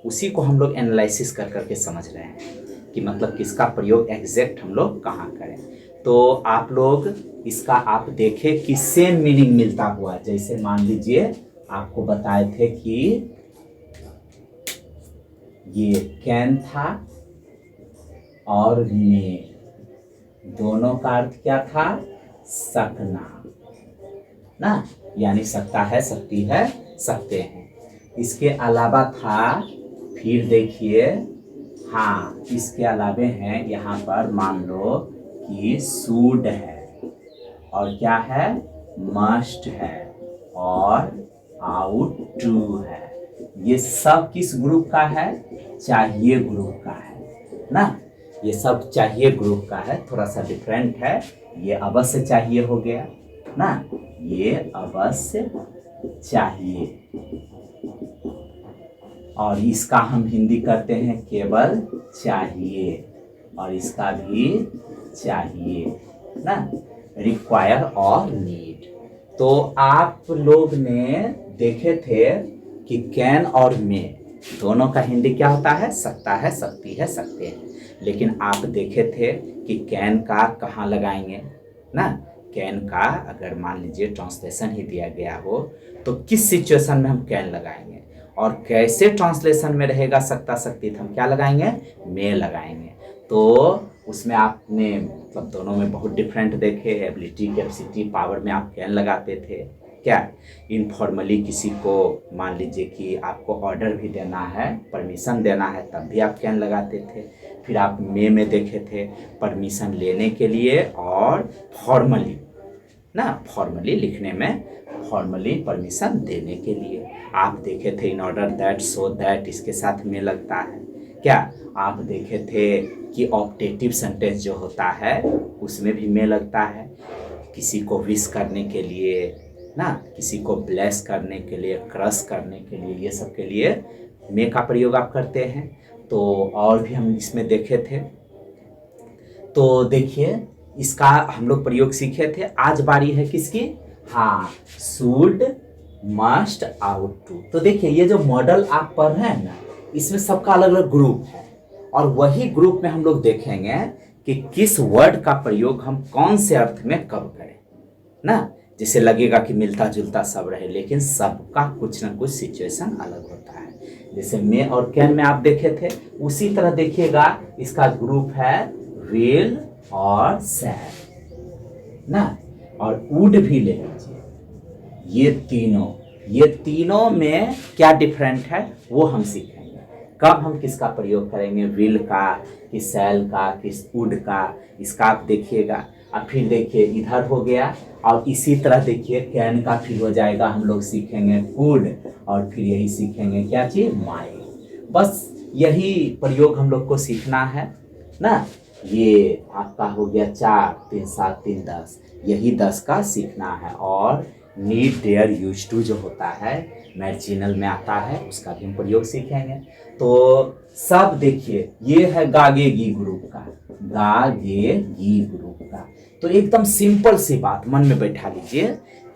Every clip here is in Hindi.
उसी को हम लोग एनालिसिस कर करके समझ रहे हैं कि मतलब किसका प्रयोग एग्जैक्ट हम लोग कहाँ करें। तो आप लोग इसका आप देखें कि सेम मीनिंग मिलता हुआ, जैसे मान लीजिए आपको बताए थे कि ये कैन था और मे, दोनों का अर्थ क्या था? सकना ना, यानी सकता है, सकती है, सकते हैं। इसके अलावा था, फिर देखिए, हाँ इसके अलावे हैं यहाँ पर, मान लो कि शुड है और क्या है? मस्ट है और आउट टू है। ये सब किस ग्रुप का है? चाहिए ग्रुप का है ना। ये सब चाहिए ग्रुप का है, थोड़ा सा डिफरेंट है। ये अवश्य चाहिए हो गया ना, ये अवश्य चाहिए, और इसका हम हिंदी करते हैं केवल चाहिए, और इसका भी चाहिए ना, रिक्वायर और नीड। तो आप लोग ने देखे थे कि कैन और मे दोनों का हिंदी क्या होता है? सकता है, सकती है, सकते हैं। लेकिन आप देखे थे कि कैन का कहाँ लगाएंगे ना। कैन का अगर मान लीजिए ट्रांसलेशन ही दिया गया हो तो किस सिचुएशन में हम कैन लगाएंगे, और कैसे ट्रांसलेशन में रहेगा सकता सकती तो हम क्या लगाएंगे? मे लगाएंगे। तो उसमें आपने मतलब दोनों में बहुत डिफरेंट देखे। एबिलिटी, कैपेसिटी, पावर में आप कैन लगाते थे क्या। इनफॉर्मली किसी को मान लीजिए कि आपको ऑर्डर भी देना है, परमिशन देना है, तब भी आप कैन लगाते थे। फिर आप मे में देखे थे परमिशन लेने के लिए और फॉर्मली ना, फॉर्मली लिखने में, फॉर्मली परमिशन देने के लिए आप देखे थे। In order that, so that, इसके साथ में लगता है क्या। आप देखे थे कि ऑप्टेटिव सेंटेंस जो होता है उसमें भी में लगता है। किसी को विश करने के लिए ना, किसी को ब्लेस करने के लिए, क्रश करने के लिए, ये सब के लिए में का प्रयोग आप करते हैं। तो और भी हम इसमें देखे थे। तो देखिए इसका हम लोग प्रयोग सीखे थे। आज बारी है किसकी? हाँ, शुड, मस्ट, आउट टू। तो देखिए ये जो मॉडल आप पढ़ रहे हैं ना, इसमें सबका अलग अलग ग्रुप है, और वही ग्रुप में हम लोग देखेंगे कि किस वर्ड का प्रयोग हम कौन से अर्थ में कब करें ना। जिसे लगेगा कि मिलता जुलता सब रहे, लेकिन सबका कुछ ना कुछ सिचुएशन अलग होता है। जैसे मे और कैन में आप देखे थे, उसी तरह देखिएगा इसका ग्रुप है विल और शैल ना, और वुड भी ले लीजिए। ये तीनों में क्या डिफरेंट है वो हम सीखेंगे। कब हम किसका प्रयोग करेंगे? विल का, कि शैल का, कि वुड का, इसका आप देखिएगा। अब फिर देखिए इधर हो गया, और इसी तरह देखिए कैन का फिर हो जाएगा, हम लोग सीखेंगे कुड, और फिर यही सीखेंगे क्या चीज? माइट। बस यही प्रयोग हम लोग को सीखना है ना। ये आपका हो गया 4, 3, 7, 3, 10, यही 10 का सीखना है। और नीड, डेयर, यूज टू जो होता है मैर्जिनल में आता है, उसका भी हम प्रयोग सीखेंगे। तो सब देखिए ये है गागेगी ग्रुप का, गागेगी ग्रुप का। तो एकदम सिंपल सी बात मन में बैठा लीजिए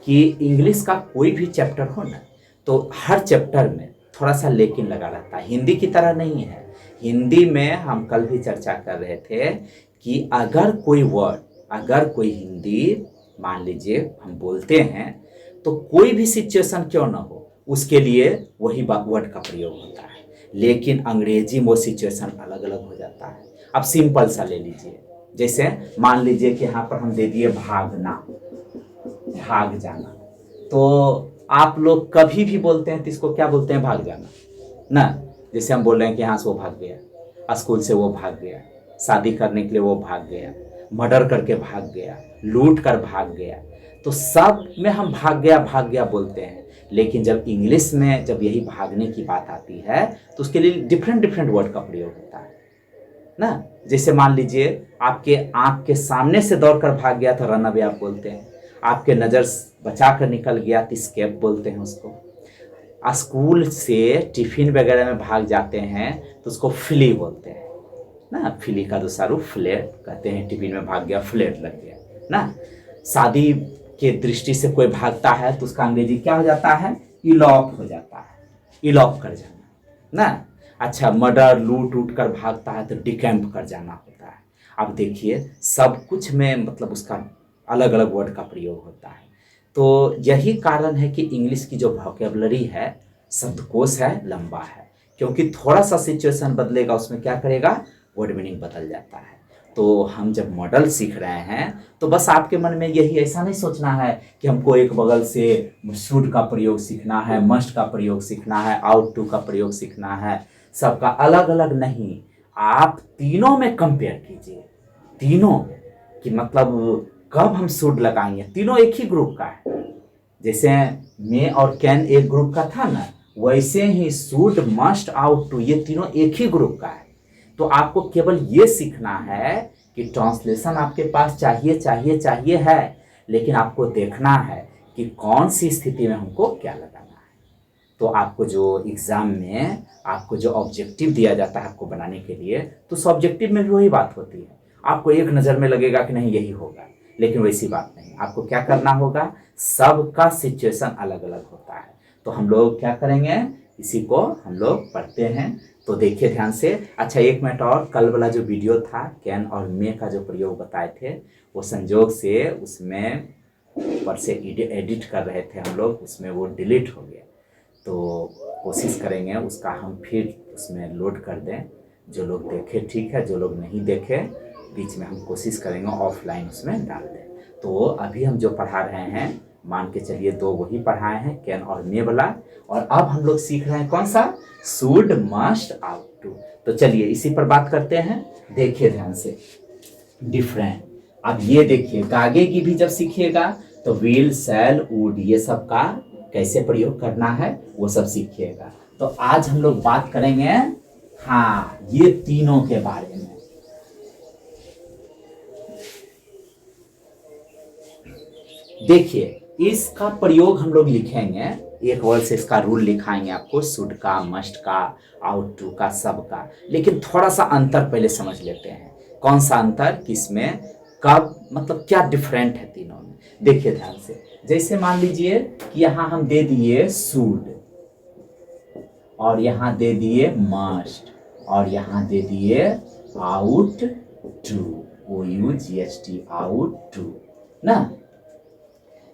कि इंग्लिश का कोई भी चैप्टर हो ना, तो हर चैप्टर में थोड़ा सा लेकिन लगा रहता है। हिंदी की तरह नहीं है। हिंदी में हम कल भी चर्चा कर रहे थे कि अगर कोई वर्ड, अगर कोई हिंदी मान लीजिए हम बोलते हैं, तो कोई भी सिचुएशन क्यों ना हो उसके लिए वही वर्ड का प्रयोग होता है। लेकिन अंग्रेजी में वो सिचुएशन अलग अलग हो जाता है। अब सिंपल सा ले लीजिए, जैसे मान लीजिए कि यहाँ पर हम दे दिए भागना, भाग जाना। तो आप लोग कभी भी बोलते हैं तो इसको क्या बोलते हैं? भाग जाना ना। जैसे हम बोल रहे हैं कि यहाँ से वो भाग गया, स्कूल से वो भाग गया, शादी करने के लिए वो भाग गया, मर्डर करके भाग गया, लूट कर भाग गया। तो सब में हम भाग गया बोलते हैं। लेकिन जब इंग्लिश में जब यही भागने की बात आती है तो उसके लिए डिफरेंट डिफरेंट वर्ड का प्रयोग होता है ना। जैसे मान लीजिए आपके आंख के सामने से दौड़कर भाग गया तो रन अवे आप बोलते हैं। आपके नज़र बचा कर निकल गया तो स्केप बोलते हैं उसको। स्कूल से टिफिन वगैरह में भाग जाते हैं तो उसको फ्ली बोलते हैं ना। फ्ली का दूसरा रूप फ्लेट कहते हैं। टिफिन में भाग गया, फ्लेट लग गया ना। शादी के दृष्टि से कोई भागता है तो उसका अंग्रेजी क्या हो जाता है? इलॉप हो जाता है, इलॉप कर जाना ना। अच्छा, मर्डर लूट उट कर भागता है तो डिकैम्प कर जाना होता है। अब देखिए सब कुछ में मतलब उसका अलग अलग वर्ड का प्रयोग होता है। तो यही कारण है कि इंग्लिश की जो वोकेबलरी है, शब्दकोश है, लंबा है, क्योंकि थोड़ा सा सिचुएशन बदलेगा उसमें क्या करेगा, वर्ड मीनिंग बदल जाता है। तो हम जब मॉडल सीख रहे हैं तो बस आपके मन में यही ऐसा नहीं सोचना है कि हमको एक बगल से शुड का प्रयोग सीखना है, मस्ट का प्रयोग सीखना है, आउट टू का प्रयोग सीखना है, सबका अलग अलग नहीं। आप तीनों में कंपेयर कीजिए, तीनों कि मतलब कब हम शुड लगाएंगे, तीनों एक ही ग्रुप का है। जैसे मे और कैन एक ग्रुप का था ना, वैसे ही शुड मस्ट आउट टू ये तीनों एक ही ग्रुप का है। तो आपको केवल ये सीखना है कि ट्रांसलेशन आपके पास चाहिए चाहिए चाहिए है, लेकिन आपको देखना है कि कौन सी स्थिति में हमको क्या लगाना है। तो आपको जो एग्ज़ाम में आपको जो ऑब्जेक्टिव दिया जाता है आपको बनाने के लिए, तो उस ऑब्जेक्टिव में भी वही बात होती है। आपको एक नज़र में लगेगा कि नहीं यही होगा, लेकिन वैसी बात नहीं। आपको क्या करना होगा, सबका सिचुएशन अलग अलग होता है। तो हम लोग क्या करेंगे, इसी को हम लोग पढ़ते हैं। तो देखिए ध्यान से। अच्छा, एक मिनट और, कल वाला जो वीडियो था कैन और मे का जो प्रयोग बताए थे, वो संजोग से उसमें ऊपर से एडिट कर रहे थे हम लोग, उसमें वो डिलीट हो गया। तो कोशिश करेंगे उसका हम फिर उसमें लोड कर दें। जो लोग देखे ठीक है, जो लोग नहीं देखे बीच में हम कोशिश करेंगे ऑफलाइन उसमें डाल दें। तो अभी हम जो पढ़ा रहे हैं, मान के चलिए दो वही पढ़ाए हैं, कैन और मे वाला, और अब हम लोग सीख रहे हैं कौन सा, शुड मस्ट आउट टू। तो चलिए इसी पर बात करते हैं। देखिए ध्यान से, डिफरेंट। अब ये देखिए, आगे की भी जब सीखिएगा तो विल शैल वुड ये सब का कैसे प्रयोग करना है वो सब सीखिएगा। तो आज हम लोग बात करेंगे हाँ ये तीनों के बारे में। देखिए इसका प्रयोग हम लोग लिखेंगे, एक वर्ड से इसका रूल लिखाएंगे आपको, शुड का, मस्ट का, आउट टू का, सब का। लेकिन थोड़ा सा अंतर पहले समझ लेते हैं। कौन सा अंतर, किसमें, कब, मतलब क्या डिफरेंट है तीनों में। देखिए ध्यान से, जैसे मान लीजिए कि यहाँ हम दे दिए शुड, और यहाँ दे दिए मस्ट, और यहाँ दे दिए ought to, OUGHT, ought to ना,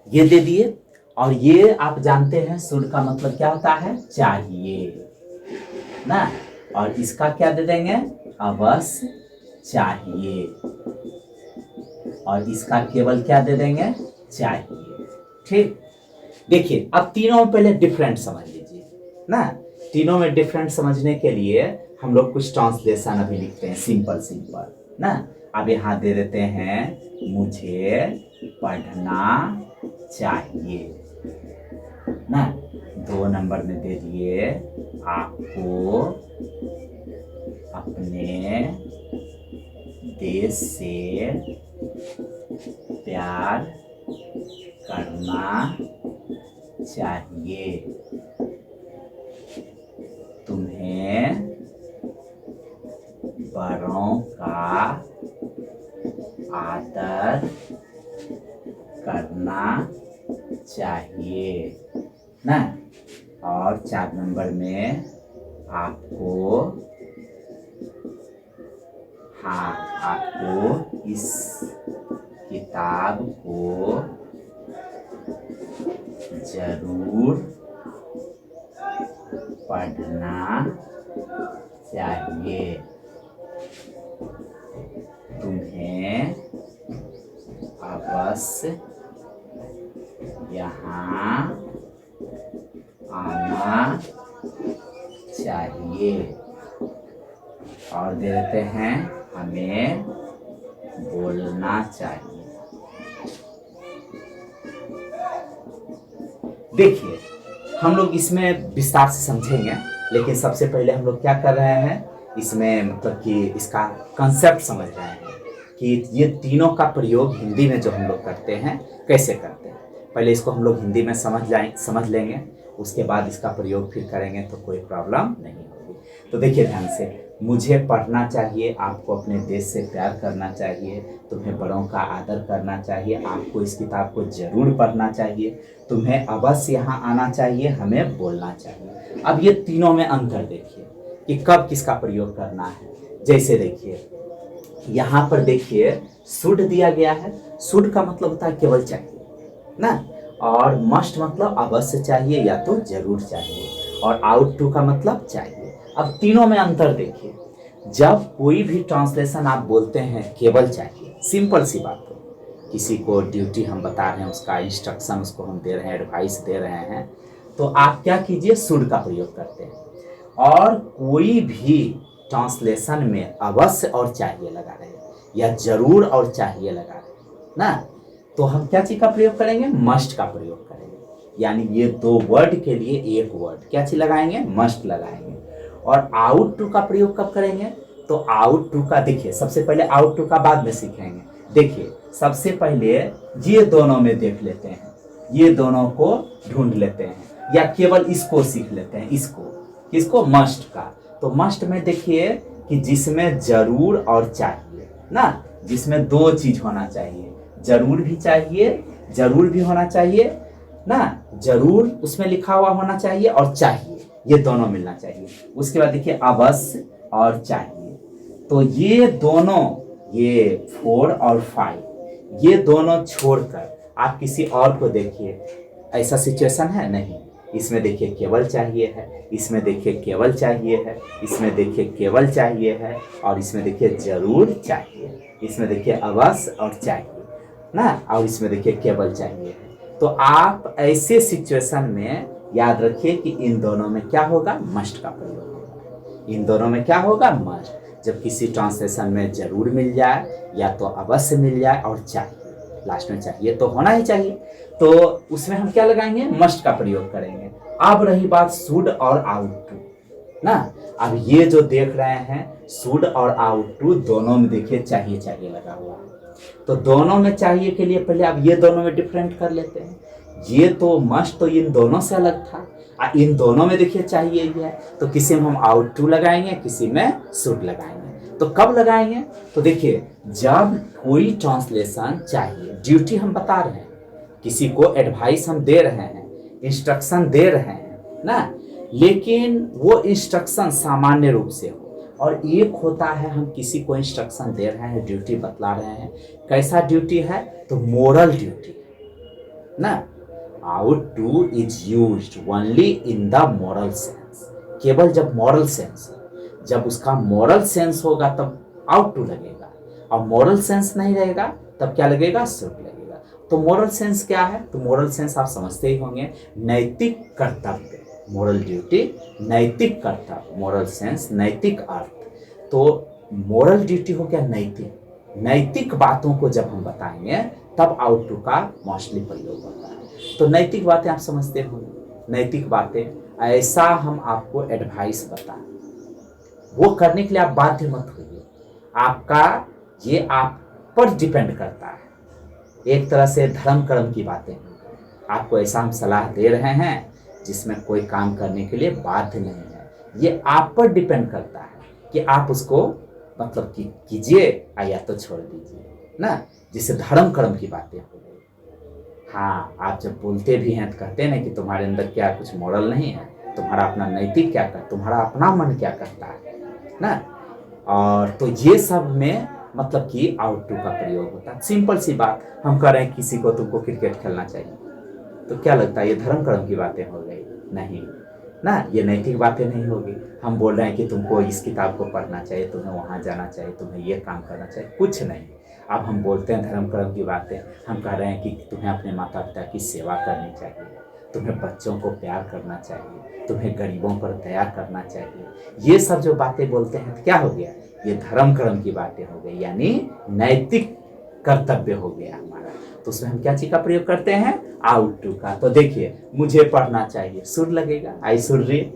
ये दे दिए। और ये आप जानते हैं शुड का मतलब क्या होता है, चाहिए ना, और इसका क्या दे देंगे, अवश्य चाहिए, और इसका केवल क्या दे देंगे, चाहिए। ठीक, देखिए अब तीनों में पहले डिफरेंट समझ लीजिए ना। तीनों में डिफरेंट समझने के लिए हम लोग कुछ ट्रांसलेशन अभी लिखते हैं, सिंपल सिंपल ना। अब यहाँ दे देते हैं मुझे पढ़ना चाहिए ना। 2 नंबर में दे दिए आपको अपने देश से प्यार करना चाहिए, तुम्हें बड़ों का आदर करना चाहिए ना। और 4 नंबर में आपको आपको इस किताब को जरूर पढ़ना चाहिए, तुम्हें अवश्य यहाँ आना चाहिए, और दे देते हैं हमें बोलना चाहिए। देखिए हम लोग इसमें विस्तार से समझेंगे, लेकिन सबसे पहले हम लोग क्या कर रहे हैं, इसमें मतलब कि इसका कंसेप्ट समझ रहे हैं कि ये तीनों का प्रयोग हिंदी में जो हम लोग करते हैं कैसे करते हैं। पहले इसको हम लोग हिंदी में समझ लेंगे, उसके बाद इसका प्रयोग फिर करेंगे तो कोई प्रॉब्लम नहीं होगी। तो देखिए ध्यान से, मुझे पढ़ना चाहिए, आपको अपने देश से प्यार करना चाहिए, तुम्हें बड़ों का आदर करना चाहिए, आपको इस किताब को जरूर पढ़ना चाहिए, तुम्हें अवश्य यहाँ आना चाहिए, हमें बोलना चाहिए। अब ये तीनों में अंतर देखिए, कि कब किसका प्रयोग करना है। जैसे देखिए यहाँ पर देखिए शुड दिया गया है। शुड का मतलब होता है केवल चाहिए ना, और मस्ट मतलब अवश्य चाहिए या तो जरूर चाहिए, और आउट टू का मतलब चाहिए। अब तीनों में अंतर देखिए। जब कोई भी ट्रांसलेशन आप बोलते हैं केवल चाहिए, सिंपल सी बात हो, किसी को ड्यूटी हम बता रहे हैं, उसका इंस्ट्रक्शन उसको हम दे रहे हैं, एडवाइस दे रहे हैं, तो आप क्या कीजिए, शुड का प्रयोग करते हैं। और कोई भी ट्रांसलेशन में अवश्य और चाहिए लगा रहे हैं या जरूर और चाहिए लगा रहे हैं ना, तो हम क्या चीज का प्रयोग करेंगे, मस्ट का प्रयोग करेंगे। यानी ये दो वर्ड के लिए एक वर्ड क्या चीज लगाएंगे, मस्ट लगाएंगे। और आउट टू का प्रयोग कब करेंगे, तो आउट टू का देखिए सबसे पहले आउट टू का बाद में सीखेंगे। देखिए सबसे पहले ये दोनों में देख लेते हैं, ये दोनों को ढूंढ लेते हैं, या केवल इसको सीख लेते हैं, इसको किसको, मस्ट का। तो मस्ट में देखिए कि जिसमें जरूर और चाहिए ना, जिसमें दो चीज होना चाहिए, जरूर भी चाहिए, जरूर भी होना चाहिए ना, जरूर उसमें लिखा हुआ होना चाहिए और चाहिए, ये दोनों मिलना चाहिए। उसके बाद देखिए अवश्य और चाहिए, तो ये दोनों, ये 4 और 5 ये दोनों छोड़कर आप किसी और को देखिए, ऐसा सिचुएशन है नहीं। इसमें देखिए केवल चाहिए है, इसमें देखिए केवल चाहिए है, इसमें देखिए केवल चाहिए है, और इसमें देखिए जरूर चाहिए, इसमें देखिए अवश्य और चाहिए ना, और इसमें देखिए केवल चाहिए है। तो आप ऐसे सिचुएशन में याद रखिए कि इन दोनों में क्या होगा, मस्ट का प्रयोग होगा। इन दोनों में क्या होगा, मस्ट। जब किसी ट्रांसलेशन में जरूर मिल जाए या तो अवश्य मिल जाए और चाहिए, लास्ट में चाहिए तो होना ही चाहिए, तो उसमें हम क्या लगाएंगे, मस्ट का प्रयोग करेंगे। अब रही बात शुड और आउट टू ना, अब ये जो देख रहे हैं शुड और आउट टू दोनों में देखिए चाहिए चाहिए लगा हुआ है, तो दोनों में चाहिए के लिए पहले आप ये दोनों में डिफरेंट कर लेते हैं। ये तो मस्ट तो इन दोनों से अलग था, इन दोनों में देखिए चाहिए ही है, तो किसी में हम आउट टू लगाएंगे, किसी में शुड लगाएंगे। तो कब लगाएंगे, तो देखिए जब कोई ट्रांसलेशन चाहिए, ड्यूटी हम बता रहे हैं, किसी को एडवाइस हम दे रहे हैं, इंस्ट्रक्शन दे रहे हैं ना, लेकिन वो इंस्ट्रक्शन सामान्य रूप से हो, और एक होता है हम किसी को इंस्ट्रक्शन दे रहे हैं, ड्यूटी बतला रहे हैं। कैसा ड्यूटी है, तो मोरल ड्यूटी ना। Out two is used only in the moral sense, केवल जब मॉरल सेंस, जब उसका मॉरल सेंस होगा तब आउट टू लगेगा, और मॉरल सेंस नहीं रहेगा तब क्या लगेगा, शुड लगेगा। तो मॉरल सेंस क्या है, तो मॉरल सेंस आप समझते ही होंगे, नैतिक कर्तव्य, मोरल ड्यूटी नैतिक कर्तव्य, मॉरल सेंस नैतिक अर्थ। तो मॉरल ड्यूटी हो गया नैतिक, नैतिक बातों को जब हम बताएंगे तब आउट टू का मोस्टली प्रयोग होता है। तो नैतिक बातें आप समझते हो, नैतिक बातें ऐसा हम आपको एडवाइस बताएं, वो करने के लिए आप बाध्य मत होइए, आपका ये आप पर डिपेंड करता है। एक तरह से धर्म कर्म की बातें, आपको ऐसा हम सलाह दे रहे हैं जिसमें कोई काम करने के लिए बाध्य नहीं है, ये आप पर डिपेंड करता है कि आप उसको मतलब कि कीजिए या तो छोड़ दीजिए ना, जिससे धर्म कर्म की बातें हो गई। हाँ, आप जब बोलते भी हैं तो कहते हैं ना कि तुम्हारे अंदर क्या कुछ मॉरल नहीं है, तुम्हारा अपना नैतिक क्या कर, तुम्हारा अपना मन क्या करता है ना, और तो ये सब में मतलब कि आउट टू का प्रयोग होता है। सिंपल सी बात, हम कह रहे हैं किसी को तुमको क्रिकेट खेलना चाहिए, तो क्या लगता है ये धर्म कर्म की बातें हो गई, नहीं ना, ये नैतिक बातें नहीं होगी। हम बोल रहे हैं कि तुमको इस किताब को पढ़ना चाहिए, तुम्हें वहाँ जाना चाहिए, तुम्हें ये काम करना चाहिए, कुछ नहीं। अब हम बोलते हैं धर्म कर्म की बातें, हम कह रहे हैं कि तुम्हें अपने माता पिता की सेवा करनी चाहिए, तुम्हें बच्चों को प्यार करना चाहिए, तुम्हें गरीबों पर दया करना चाहिए, ये सब जो बातें बोलते हैं तो क्या हो गया, ये धर्म कर्म की बातें हो गई, यानी नैतिक कर्तव्य हो गया हमारा। तो उसमें हम क्या चीज का प्रयोग करते हैं, आउट टू का। तो देखिए मुझे पढ़ना चाहिए, शुड लगेगा, आई शुड रीड।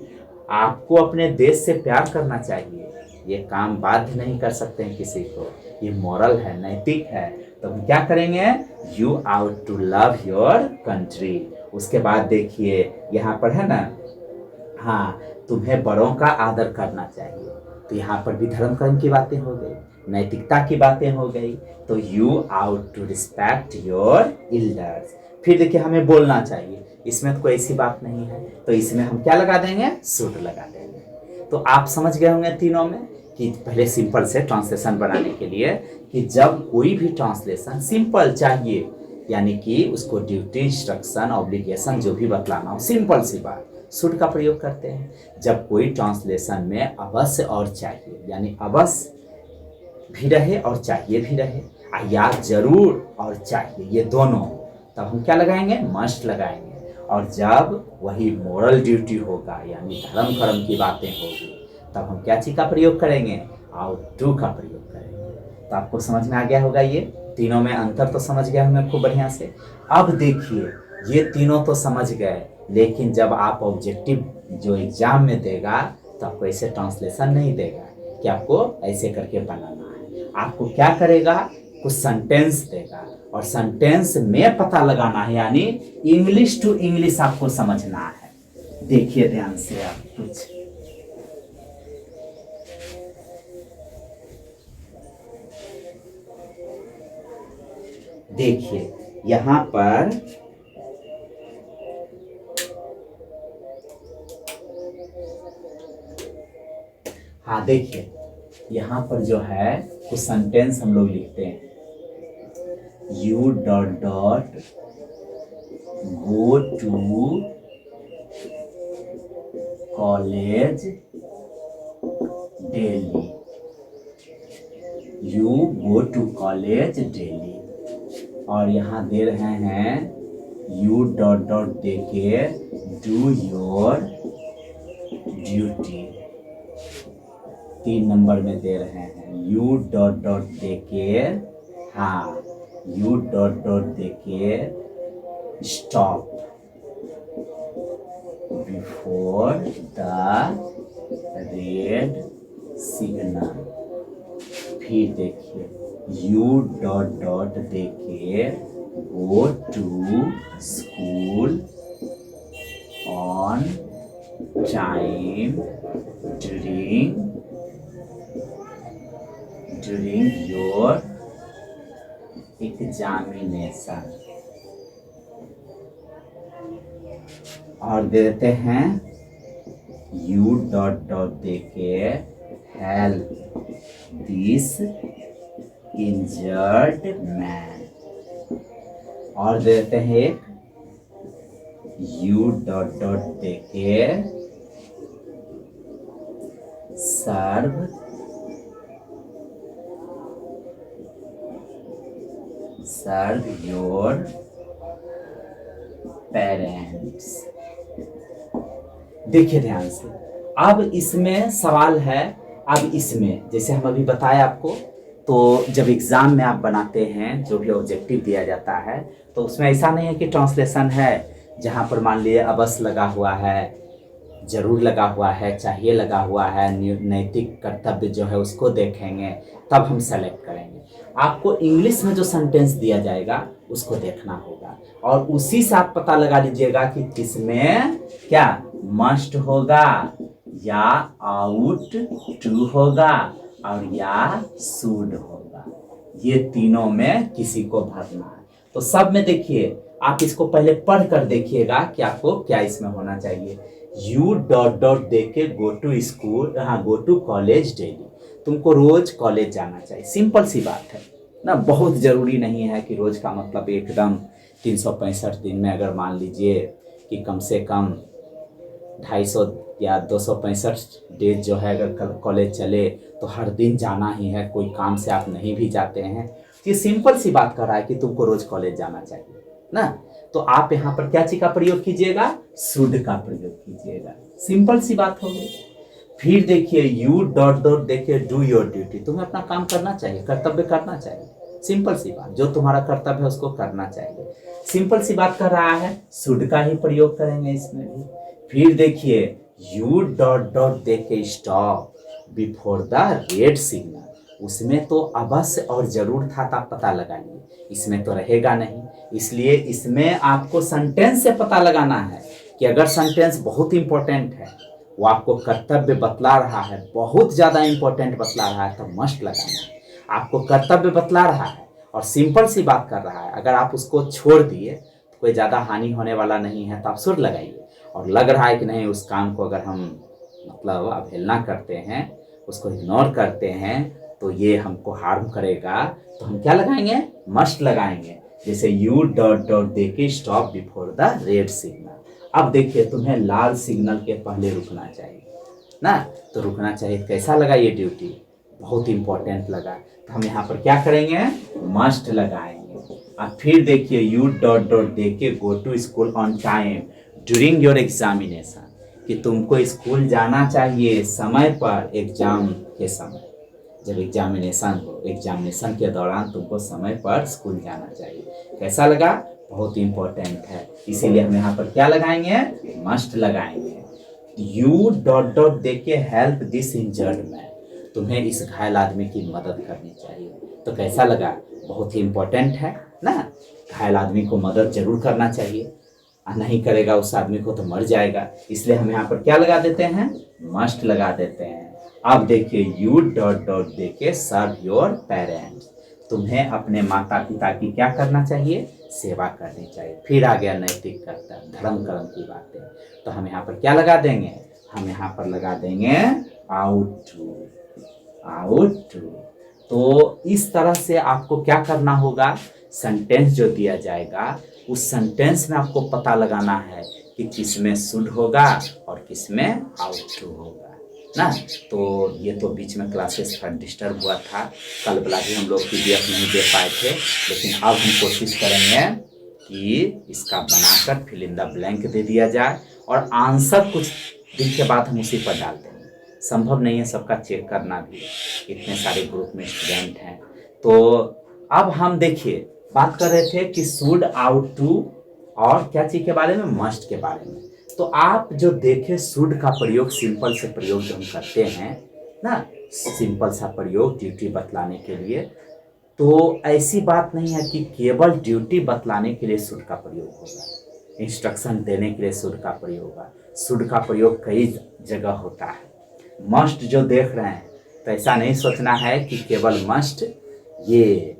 आपको अपने देश से प्यार करना चाहिए, ये काम बाध्य नहीं कर सकते हैं किसी को, ये मॉरल है, नैतिक है, तो हम क्या करेंगे, you ought to love your country. उसके बाद देखिए यहाँ पर है ना, हाँ, तुम्हें बड़ों का आदर करना चाहिए, तो यहाँ पर भी धर्म कर्म की बातें हो गई, नैतिकता की बातें हो गई, तो you ought to respect your elders. फिर देखिए हमें बोलना चाहिए, इसमें तो कोई ऐसी बात नहीं है, तो इसमें हम क्या लगा देंगे, शुड लगा देंगे। तो आप समझ गए होंगे तीनों में कि पहले सिंपल से ट्रांसलेशन बनाने के लिए कि जब कोई भी ट्रांसलेशन सिंपल चाहिए, यानी कि उसको ड्यूटी, इंस्ट्रक्शन, ऑब्लिगेशन जो भी बतलाना हो, सिंपल सी बात, शुड का प्रयोग करते हैं। जब कोई ट्रांसलेशन में अवश्य और चाहिए, यानी अवश्य भी रहे और चाहिए भी रहे, या जरूर और चाहिए, ये दोनों, तब हम क्या लगाएंगे? मस्ट लगाएंगे। और जब वही मोरल ड्यूटी होगा, यानी धर्म कर्म की बातें होगी, तब हम क्या चीज का प्रयोग करेंगे? आउट टू का प्रयोग करेंगे। तो आपको समझ में आ गया होगा, ये तीनों में अंतर तो समझ गया हमें खूब बढ़िया से। अब देखिए, ये तीनों तो समझ गए, लेकिन जब आप ऑब्जेक्टिव जो एग्जाम में देगा तो आपको ऐसे ट्रांसलेशन नहीं देगा कि आपको ऐसे करके बनाना है। आपको क्या करेगा? कुछ सेंटेंस देगा और सेंटेंस में पता लगाना है, यानी इंग्लिश टू इंग्लिश आपको समझना है। देखिए ध्यान से आप कुछ, देखिए यहां पर हाँ, देखिए यहां पर जो है कुछ सेंटेंस हम लोग लिखते हैं, you dot dot go to college daily, you go to college daily. और यहाँ दे रहे हैं यू डॉट डॉट दे के डू योर ड्यूटी। 3 नंबर में दे रहे हैं यू डॉट डॉट दे के, हाँ, यू डॉट डॉट दे के stop before the red signal. फिर देखिए यू डॉट डॉट दे के go to school on time during your examination. और देते हैं यू डॉट डॉट दे के हेल्प दिस इंजर्ड मैन। और देते हैं एक यू डॉट डॉट दे के सर्व योर पेरेंट्स। देखिए ध्यान से, अब इसमें सवाल है, अब इसमें जैसे हम अभी बताया आपको, तो जब एग्जाम में आप बनाते हैं जो भी ऑब्जेक्टिव दिया जाता है, तो उसमें ऐसा नहीं है कि ट्रांसलेशन है जहां पर मान लीजिए अवश्य लगा हुआ है, जरूर लगा हुआ है, चाहिए लगा हुआ है, नैतिक कर्तव्य जो है उसको देखेंगे, तब हम सेलेक्ट करेंगे। आपको इंग्लिश में जो सेंटेंस दिया जाएगा उसको देखना होगा, और उसी से आप पता लगा लीजिएगा कि किसमें क्या मस्ट होगा, या आउट टू होगा, और या शुड होगा। ये तीनों में किसी को भरना है। तो सब में देखिए, आप इसको पहले पढ़ कर देखिएगा कि आपको क्या इसमें होना चाहिए। यू डॉट डॉट दे के गो टू स्कूल, हाँ, गो टू कॉलेज डेली। तुमको रोज कॉलेज जाना चाहिए, सिंपल सी बात है ना। बहुत जरूरी नहीं है कि रोज का मतलब एकदम 365 दिन में, अगर मान लीजिए कि कम से कम 250 या 265 डेज जो है अगर कॉलेज चले तो हर दिन जाना ही है, कोई काम से आप नहीं भी जाते हैं, ये सिंपल सी बात कर रहा है कि तुमको रोज कॉलेज जाना चाहिए ना। तो आप यहाँ पर क्या चीज का प्रयोग कीजिएगा? शुड का प्रयोग कीजिएगा, सिंपल सी बात हो गई। फिर देखिए यू डॉट डॉट देखिए डू योर ड्यूटी, तुम्हें अपना काम करना चाहिए, कर्तव्य करना चाहिए, सिंपल सी बात, जो तुम्हारा कर्तव्य है उसको करना चाहिए, सिंपल सी बात कर रहा है, शुड का ही प्रयोग करेंगे इसमें भी। फिर देखिए यू डॉट डॉट देके stop before the red signal, उसमें तो अवश्य और जरूर था, आप पता लगा लिए, इसमें तो रहेगा नहीं, इसलिए इसमें आपको सेंटेंस से पता लगाना है कि अगर सेंटेंस बहुत इंपॉर्टेंट है, वो आपको कर्तव्य बतला रहा है, बहुत ज़्यादा इंपॉर्टेंट बतला रहा है, तो मस्ट लगाना है। आपको कर्तव्य बतला रहा है और सिंपल सी बात कर रहा है, अगर आप उसको छोड़ दिए तो कोई ज़्यादा हानि होने वाला नहीं है, तो आप शुड लगाइए। और लग रहा है कि नहीं, उस काम को अगर हम मतलब अवहेलना करते हैं, उसको इग्नोर करते हैं, तो ये हमको हार्म करेगा, तो हम क्या लगाएंगे, मस्ट लगाएंगे। जैसे यू डॉट डॉट दे के stop before the red signal. अब देखिए तुम्हें लाल सिग्नल के पहले रुकना चाहिए ना, तो रुकना चाहिए। कैसा लगा ये ड्यूटी, बहुत इंपॉर्टेंट लगा, तो हम यहाँ पर क्या करेंगे, मस्ट लगाएंगे। अब फिर देखिए यू डॉट डॉट दे के go to school on time during your examination, कि तुमको स्कूल जाना चाहिए समय पर, एग्जाम के समय, जब एग्जामिनेशन हो, एग्जामिनेशन के दौरान तुमको समय पर स्कूल जाना चाहिए। कैसा लगा, बहुत इंपॉर्टेंट है, इसीलिए हम यहाँ पर क्या लगाएंगे, मस्ट लगाएंगे। यू डॉट डॉट दे के हेल्प दिस इंजर्ड मैन, तुम्हें इस घायल आदमी की मदद करनी चाहिए। तो कैसा लगा, बहुत ही इंपॉर्टेंट है ना, घायल आदमी को मदद जरूर करना चाहिए, नहीं करेगा उस आदमी को तो मर जाएगा, इसलिए हम यहाँ पर क्या लगा देते हैं, मस्ट लगा देते हैं। अब देखिए यू डॉट डॉट दे के सर्व योर पेरेंट्स, तुम्हें अपने माता पिता की क्या करना चाहिए, सेवा करनी चाहिए। फिर आ गया नैतिक कर्तव्य, धर्म कर्म की बातें, तो हम यहाँ पर क्या लगा देंगे, हम यहाँ पर लगा देंगे आउट टू, आउट टू। तो इस तरह से आपको क्या करना होगा, सेंटेंस जो दिया जाएगा उस सेंटेंस में आपको पता लगाना है कि किसमें शुड होगा और किसमें आउट टू होगा ना। तो ये तो बीच में क्लासेस थोड़ा डिस्टर्ब हुआ था, कल वाला भी हम लोग PDF नहीं दे पाए थे, लेकिन अब हम कोशिश करेंगे कि इसका बनाकर फिल इन द ब्लैंक दे दिया जाए और आंसर कुछ दिन के बाद हम उसी पर डाल देंगे। संभव नहीं है सबका चेक करना भी, इतने सारे ग्रुप में स्टूडेंट हैं। तो अब हम देखिए बात कर रहे थे कि शुड, आउट टू और क्या चीज के बारे में, मस्ट के बारे में। तो आप जो देखे शुड का प्रयोग, सिंपल से प्रयोग जो हम करते हैं ना, सिंपल सा प्रयोग ड्यूटी बतलाने के लिए, तो ऐसी बात नहीं है कि केवल ड्यूटी बतलाने के लिए शुड का प्रयोग होगा, इंस्ट्रक्शन देने के लिए शुड का प्रयोग होगा। शुड का प्रयोग कई जगह होता है। मस्ट जो देख रहे हैं तो ऐसा नहीं सोचना है कि केवल मस्ट, ये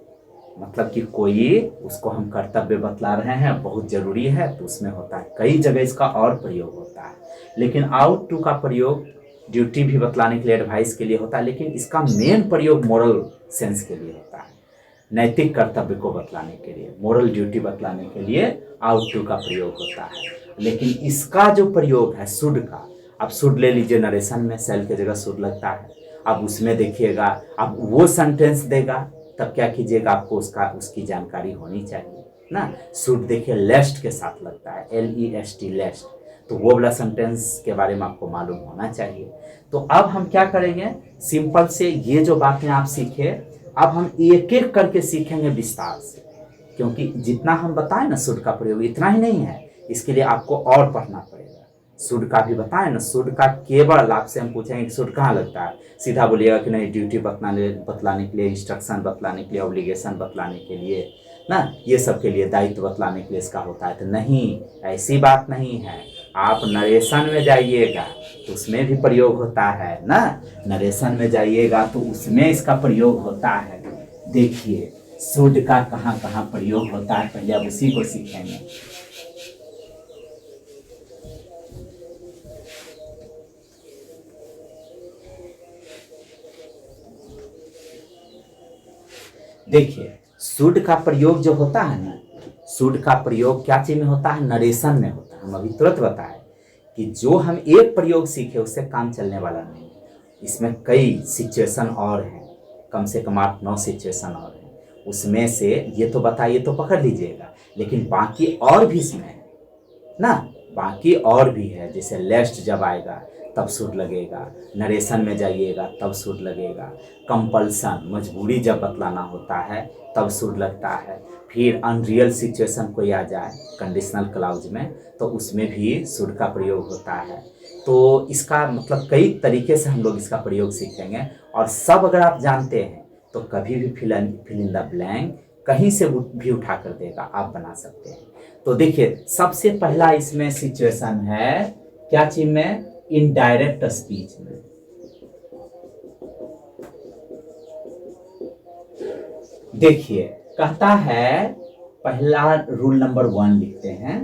मतलब कि कोई उसको हम कर्तव्य बतला रहे हैं बहुत जरूरी है तो उसमें होता है, कई जगह इसका और प्रयोग होता है। लेकिन आउट टू का प्रयोग ड्यूटी भी बतलाने के लिए, एडवाइस के लिए होता है, लेकिन इसका मेन प्रयोग मोरल सेंस के लिए होता है, नैतिक कर्तव्य को बतलाने के लिए, मोरल ड्यूटी बतलाने के लिए आउट टू का प्रयोग होता है। लेकिन इसका जो प्रयोग है शुड का, अब शुड ले लीजिए, नरेशन में सेल की जगह शुड लगता है। अब उसमें देखिएगा, अब वो सेंटेंस देगा तब क्या कीजिएगा, आपको उसकी जानकारी होनी चाहिए ना। शुड देखिए लेस्ट के साथ लगता है, LEST लेस्ट, तो वो वाला सेंटेंस के बारे में आपको मालूम होना चाहिए। तो अब हम क्या करेंगे, सिंपल से ये जो बातें आप सीखे, अब हम एक एक करके सीखेंगे विस्तार से, क्योंकि जितना हम बताएं ना शुड का प्रयोग इतना ही नहीं है, इसके लिए आपको और पढ़ना पड़ेगा। शुड का भी बताएं ना, शुड का केवल आपसे हम पूछेंगे कि शुड कहाँ लगता है, सीधा बोलिएगा कि नहीं ड्यूटी बतलाने के लिए, इंस्ट्रक्शन बतलाने के लिए, ऑब्लिगेशन बतलाने के लिए ना, ये सब के लिए, दायित्व बतलाने के लिए इसका होता है। तो नहीं, ऐसी बात नहीं है। आप नरेशन में जाइएगा तो उसमें भी प्रयोग होता है ना, नरेशन में जाइएगा तो उसमें इसका प्रयोग होता है। देखिए शुड का कहाँ कहाँ प्रयोग होता है, पहले अब उसी को सीखेंगे। देखिए शुड का प्रयोग जो होता है ना, शुड का प्रयोग क्या चीज में होता है, नरेशन में होता है। हम अभी तुरंत बताए कि जो हम एक प्रयोग सीखे उससे काम चलने वाला नहीं, इसमें कई सिचुएशन और हैं, कम से कम 8-9 सिचुएशन और हैं, उसमें से ये तो बताइए तो पकड़ लीजिएगा, लेकिन बाकी और भी इसमें है ना, बाकी और भी है। जैसे लेस्ट जब आएगा तब शुड लगेगा, नरेशन में जाइएगा तब शुड लगेगा, कंपल्सन मजबूरी जब बतलाना होता है तब शुड लगता है, फिर अनरियल सिचुएशन कोई आ जाए कंडीशनल क्लाउज में तो उसमें भी शुड का प्रयोग होता है। तो इसका मतलब कई तरीके से हम लोग इसका प्रयोग सीखेंगे, और सब अगर आप जानते हैं तो कभी भी फिल इन द ब्लैंक कहीं से भी उठा कर देगा, आप बना सकते हैं। तो देखिए सबसे पहला इसमें सिचुएशन है क्या चीज में, इनडायरेक्ट स्पीच में। देखिए कहता है, पहला रूल नंबर 1 लिखते हैं,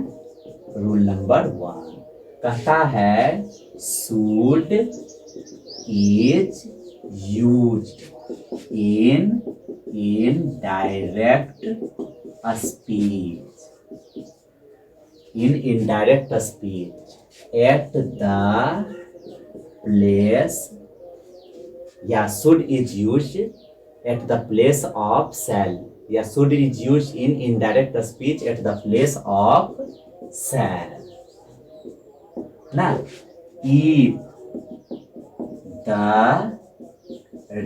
रूल नंबर 1, कहता है should is used in direct speech in indirect speech at the place, yeah, should is used at the place of shall, yeah, should is used in indirect speech at the place of shall. Now if the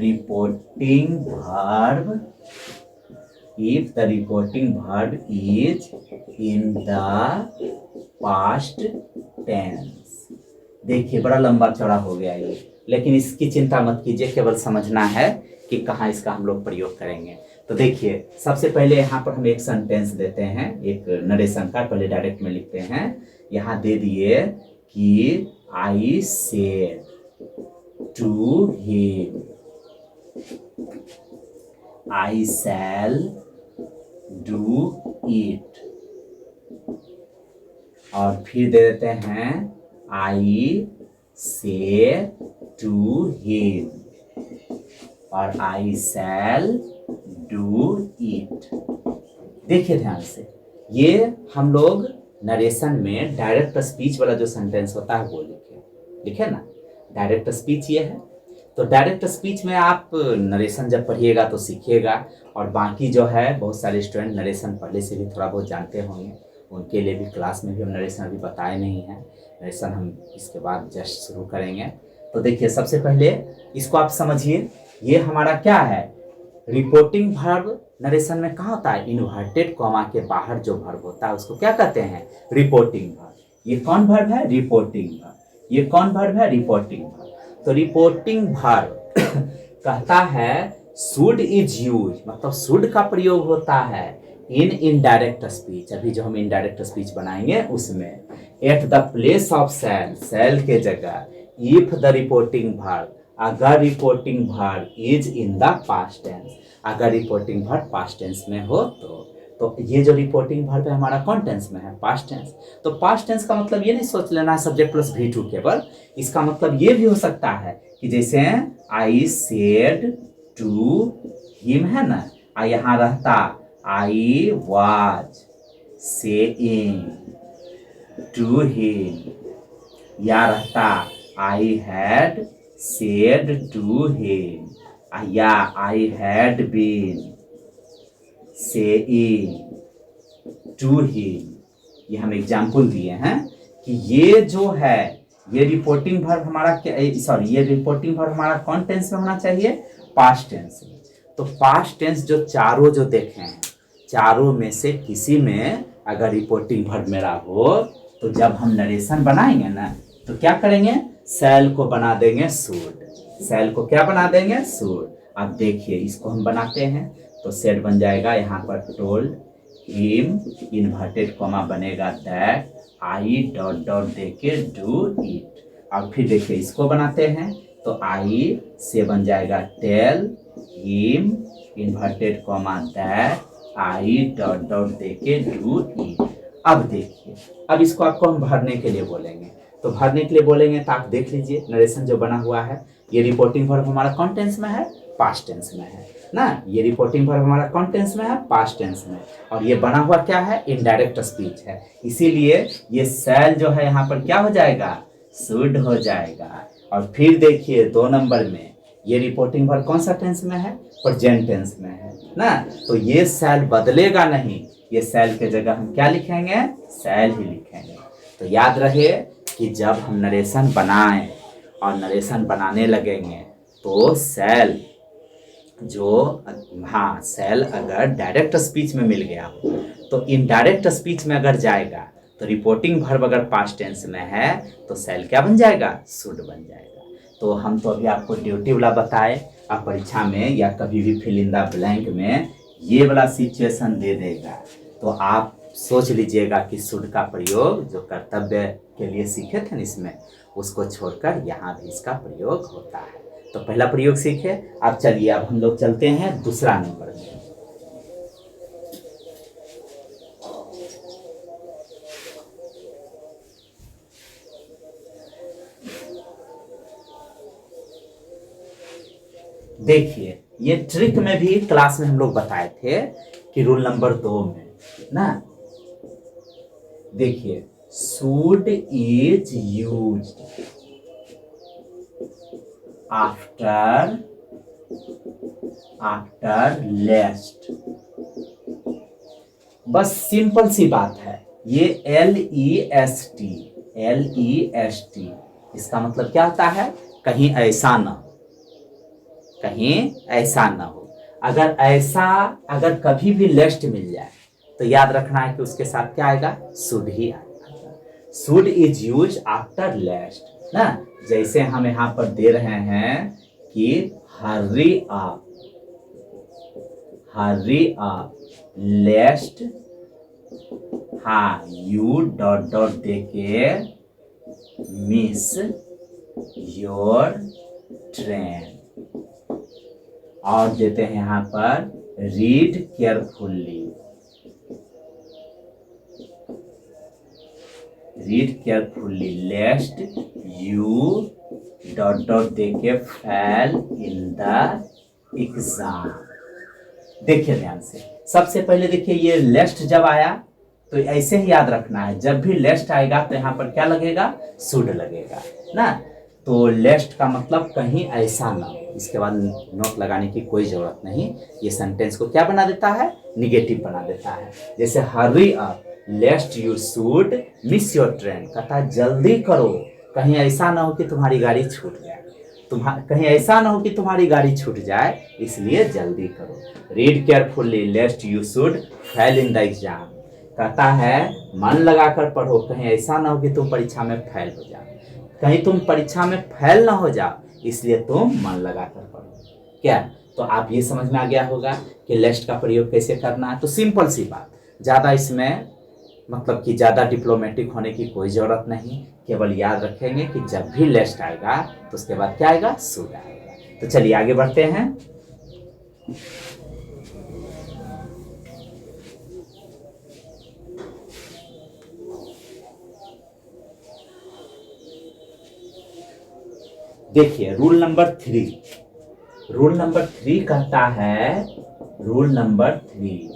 reporting verb is in the past tense, देखिए बड़ा लंबा चौड़ा हो गया ये, लेकिन इसकी चिंता मत कीजिए, केवल समझना है कि कहाँ इसका हम लोग प्रयोग करेंगे। तो देखिए सबसे पहले यहाँ पर हम एक सेंटेंस देते हैं, एक नरेशन का, पहले डायरेक्ट में लिखते हैं। यहाँ दे दिए कि I said to him, I shall do it, और फिर दे देते हैं I say to him और I shall do it। देखिए ध्यान से, ये हम लोग नरेशन में डायरेक्ट स्पीच वाला जो सेंटेंस होता है वो लिखे ना, डायरेक्ट स्पीच ये है। तो डायरेक्ट स्पीच में आप नरेशन जब पढ़िएगा तो सीखिएगा, और बाकी जो है बहुत सारे स्टूडेंट नरेशन पहले से भी थोड़ा बहुत जानते होंगे, उनके लिए भी क्लास में भी हम नरेशन अभी बताए नहीं है, नरेशन हम इसके बाद जस्ट शुरू करेंगे। तो देखिए सबसे पहले इसको आप समझिए, ये हमारा क्या है, रिपोर्टिंग वर्ब नरेशन में कहाँ होता है, इन्वर्टेड कॉमा के बाहर जो वर्ब होता है उसको क्या कहते हैं, रिपोर्टिंग वर्ब। ये कौन वर्ब है, रिपोर्टिंग वर्ब। ये कौन वर्ब है, रिपोर्टिंग वर्ब। तो रिपोर्टिंग वर्ब कहता है शुड इज यूज, मतलब शुड का प्रयोग होता है इन इनडायरेक्ट स्पीच, अभी जो हम इनडायरेक्ट स्पीच बनाएंगे उसमें, at the place of shall, shall के जगह, इफ द रिपोर्टिंग वर्ब, अगर reporting verb is in the past tense, अगर रिपोर्टिंग वर्ब पास्ट टेंस में हो तो ये जो रिपोर्टिंग वर्ब है हमारा कौन टेंस में है, पास्ट टेंस। तो पास्ट टेंस का मतलब ये नहीं सोच लेना सब्जेक्ट प्लस V2 केवल, इसका मतलब ये भी हो सकता है कि जैसे आई सेड टू हिम है ना, यहाँ रहता I was saying to him, या रहता I had said to him, या I had been saying to him. ये हम एग्जाम्पल दिए हैं कि ये जो है, ये रिपोर्टिंग वर्ब हमारा क्या, सॉरी, ये रिपोर्टिंग वर्ब हमारा कौन टेंस में होना चाहिए, पास्ट टेंस में। तो पास्ट टेंस जो चारों जो देखे हैं, चारों में से किसी में अगर रिपोर्टिंग वर्ब मेरा हो, तो जब हम नरेशन बनाएंगे ना तो क्या करेंगे, शैल को बना देंगे शुड, शैल को क्या बना देंगे, शुड। अब देखिए इसको हम बनाते हैं, तो सेट बन जाएगा यहाँ पर टोल्ड हिम, इन्वर्टेड कॉमा बनेगा दैट, आई डॉट डॉट देके डू इट। अब फिर देखिए इसको बनाते हैं, तो आई से बन जाएगा tell him, inverted comma that, I dot dot देके डू इट। अब देखिए, अब इसको आपको हम भरने के लिए बोलेंगे, तो भरने के लिए बोलेंगे तो आप देख लीजिए नरेशन जो बना हुआ है, ये रिपोर्टिंग वर्ब हमारा कौन टेंस में है, पास्ट टेंस में है ना। ये रिपोर्टिंग वर्ब हमारा कौन टेंस में है, पास्ट टेंस में, और ये बना हुआ क्या है, इनडायरेक्ट स्पीच है, इसीलिए ये शैल जो है यहाँ पर क्या हो जाएगा, शुड हो जाएगा। और फिर देखिए 2 नंबर में ये रिपोर्टिंग वर्ब कौन सा टेंस में है, प्रेजेंट टेंस में है ना, तो ये शैल बदलेगा नहीं, ये शैल के जगह हम क्या लिखेंगे, शैल ही लिखेंगे। तो याद रहे कि जब हम नरेशन बनाएं और नरेशन बनाने लगेंगे तो शैल जो, हाँ, शैल अगर डायरेक्ट स्पीच में मिल गया हो तो इनडायरेक्ट स्पीच में अगर जाएगा, तो रिपोर्टिंग वर्ब अगर पास्ट टेंस में है तो शैल क्या बन जाएगा, शुड बन जाएगा। तो हम तो अभी आपको ड्यूटी वाला बताए, आप परीक्षा में या कभी भी फिल इन द ब्लैंक में ये वाला सिचुएशन दे देगा, तो आप सोच लीजिएगा कि शुड का प्रयोग जो कर्तव्य के लिए सीखे थे ना इसमें, उसको छोड़कर यहाँ भी इसका प्रयोग होता है। तो पहला प्रयोग सीखे। अब चलिए, अब हम लोग चलते हैं दूसरा नंबर में। देखिए ये ट्रिक में भी क्लास में हम लोग बताए थे कि रूल नंबर 2 में ना, देखिए शुड इज यूज्ड आफ्टर लेस्ट। बस सिंपल सी बात है, ये LEST इसका मतलब क्या होता है, कहीं ऐसा ना हो, कहीं ऐसा ना हो। अगर कभी भी लेस्ट मिल जाए तो याद रखना है कि उसके साथ क्या आएगा, शुड ही आएगा। शुड इज यूज आफ्टर लेस्ट ना, जैसे हम यहां पर दे रहे हैं कि हरी अप लेस्ट, हाँ यू डॉट डॉट देके मिस योर ट्रेन। और देते हैं यहां पर read carefully लेस्ट you dot dot देके फेल इन द एग्जाम। देखिए ध्यान से, सबसे पहले देखिए ये लेस्ट जब आया तो ऐसे ही याद रखना है, जब भी लेस्ट आएगा तो यहाँ पर क्या लगेगा, शुड लगेगा ना। तो लेस्ट का मतलब कहीं ऐसा ना हो, इसके बाद नोट लगाने की कोई जरूरत नहीं, ये सेंटेंस को क्या बना देता है, निगेटिव बना देता है। जैसे hurry up लेस्ट you should miss your train, कहता है जल्दी करो, कहीं ऐसा ना हो कि तुम्हारी गाड़ी छूट जाए, कहीं ऐसा ना हो कि तुम्हारी गाड़ी छूट जाए, इसलिए जल्दी करो। Read carefully लेस्ट you should fail in the exam, कहता है मन लगाकर पढ़ो, कहीं ऐसा ना हो कि तुम परीक्षा में फेल हो जाओ, कहीं तुम परीक्षा में फेल ना हो जाओ, इसलिए तुम मन लगाकर पढ़ो। क्या, तो आप ये समझ में आ गया होगा कि लेस्ट का प्रयोग कैसे करना है। तो सिंपल सी बात, ज़्यादा इसमें मतलब कि ज़्यादा डिप्लोमेटिक होने की कोई ज़रूरत नहीं, केवल याद रखेंगे कि जब भी लेस्ट आएगा तो उसके बाद क्या आएगा, शुड आएगा। तो चलिए आगे बढ़ते हैं। देखिए रूल नंबर 3 कहता है, रूल नंबर 3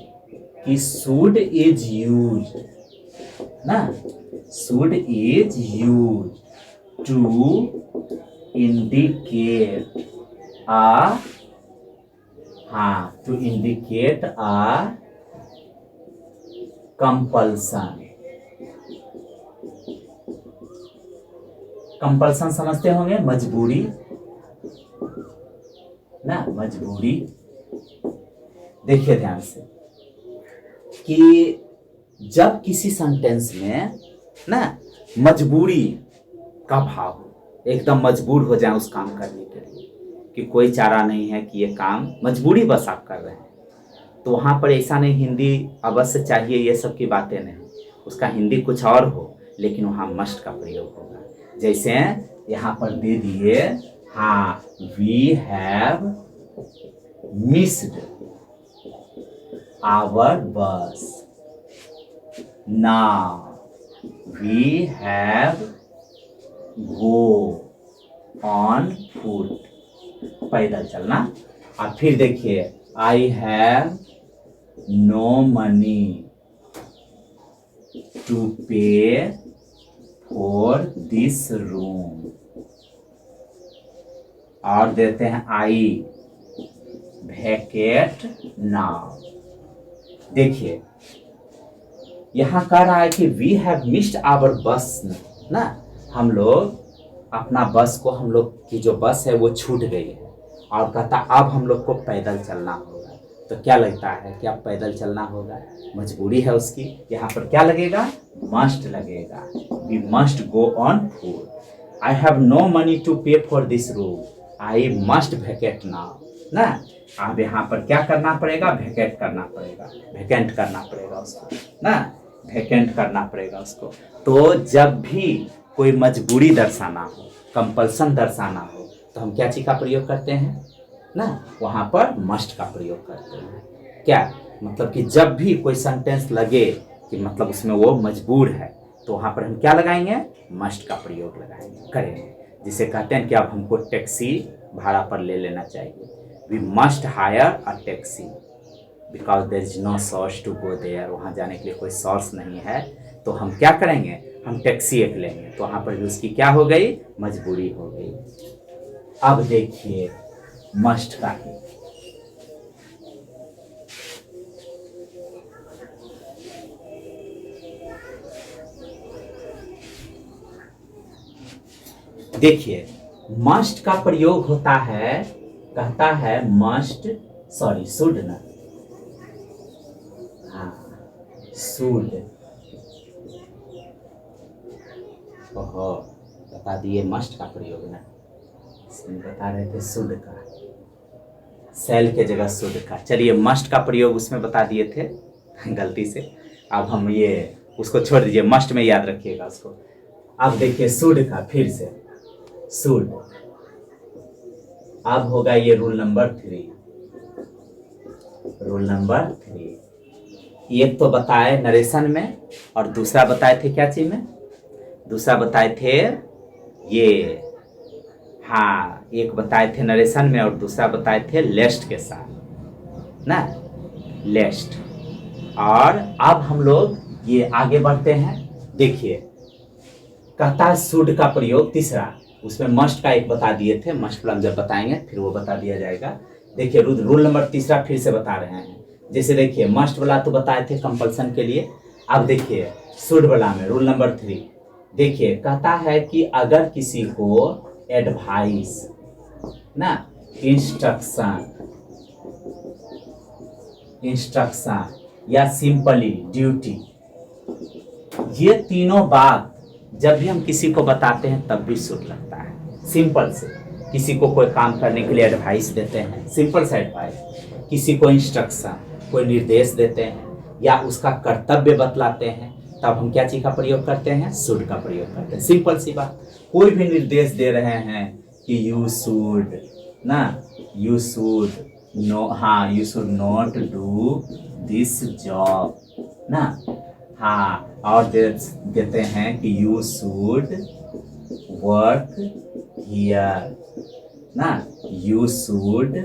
कि शुड इज यूज ना, should is use to indicate a compulsion. Compulsion समझते होंगे, मजबूरी ना, मजबूरी। देखिए ध्यान से कि जब किसी सेंटेंस में ना मजबूरी का भाव हो, एकदम मजबूर हो जाए उस काम करने के लिए, कि कोई चारा नहीं है कि ये काम मजबूरी बस आप कर रहे हैं, तो वहाँ पर ऐसा नहीं हिंदी अवश्य चाहिए ये सब की बातें नहीं, उसका हिंदी कुछ और हो, लेकिन वहाँ मस्ट का प्रयोग होगा। जैसे यहाँ पर दे दिए, हाँ we have missed our bus, now we have go on foot, पैदल चलना। और फिर देखिए I have no money to pay for this room, और देते हैं आई वैकेट नाउ। देखिए यहां कह रहा है कि वी हैव मिस्ड आवर बस ना, हम लोग अपना बस को, हम लोग की जो बस है वो छूट गई है, और कहता अब हम लोग को पैदल चलना होगा। तो क्या लगता है कि अब पैदल चलना होगा, मजबूरी है उसकी, यहाँ पर क्या लगेगा, मस्ट लगेगा, we must go on foot. I have no money to pay for this room, I must vacate now ना। अब यहाँ पर क्या करना पड़ेगा, वैकेट करना पड़ेगा, वैकेंट करना पड़ेगा उसको ना, वैकेंट करना पड़ेगा उसको। तो जब भी कोई मजबूरी दर्शाना हो, कंपल्सन दर्शाना हो, तो हम क्या चीज का प्रयोग करते हैं ना, वहां पर मस्ट का प्रयोग करते हैं। क्या मतलब कि जब भी कोई सेंटेंस लगे कि मतलब उसमें वो मजबूर है, तो वहां पर हम क्या लगाएंगे, मस्ट का प्रयोग लगाएंगे, करेंगे। जिसे कहते हैं कि अब हमको टैक्सी भाड़ा पर ले लेना चाहिए, we must hire a taxi because there is no source to go there, वहाँ जाने के लिए कोई सोर्स नहीं है, तो हम क्या करेंगे, हम टैक्सी एक लेंगे। तो वहाँ पर भी उसकी क्या हो गई, मजबूरी हो गई। अब देखिए मस्ट का ही, देखिए मस्ट का प्रयोग होता है, कहता है मस्ट, सॉरी शुड ना, हाँ शुड, ओहो बता दिए मस्ट का प्रयोग ना, इसमें बता रहे थे शुड का, सेल के जगह शुड का। चलिए मस्ट का प्रयोग उसमें बता दिए थे गलती से, अब हम ये उसको छोड़ दीजिए, मस्ट में याद रखिएगा उसको। अब देखिए शुड का फिर से, शुड, अब होगा ये रूल नंबर 3, रूल नंबर 3। एक तो बताए नरेशन में और दूसरा बताए थे क्या चीज में, दूसरा बताए थे ये, हाँ एक बताए थे नरेशन में और दूसरा बताए थे लेस्ट के साथ ना, लेस्ट। और अब हम लोग ये आगे बढ़ते हैं, देखिए कहता है शुड का प्रयोग तीसरा, उसमें मस्ट का एक बता दिए थे, मस्ट प्लस जब बताएंगे फिर वो बता दिया जाएगा। देखिए रूल नंबर तीसरा फिर से बता रहे हैं, जैसे देखिए मस्ट वाला तो बताए थे कंपल्सन के लिए, अब देखिए शुड वाला में रूल नंबर 3, देखिए कहता है कि अगर किसी को एडवाइस ना, इंस्ट्रक्शन, इंस्ट्रक्शन या सिंपली ड्यूटी, ये तीनों बात जब भी हम किसी को बताते हैं तब भी शुड लगता है। सिंपल से किसी को कोई काम करने के लिए एडवाइस देते हैं, सिंपल सा एडवाइस, किसी को इंस्ट्रक्शन, कोई निर्देश देते हैं या उसका कर्तव्य बतलाते हैं, तब हम क्या चीज का प्रयोग करते हैं, शुड का प्रयोग करते हैं। सिंपल सी बात, कोई भी निर्देश दे रहे हैं कि यू शुड ना, यू शुड नो, हाँ you should not do this job ना, हाँ और देते हैं कि यू शुड वर्क हियर ना, यू शुड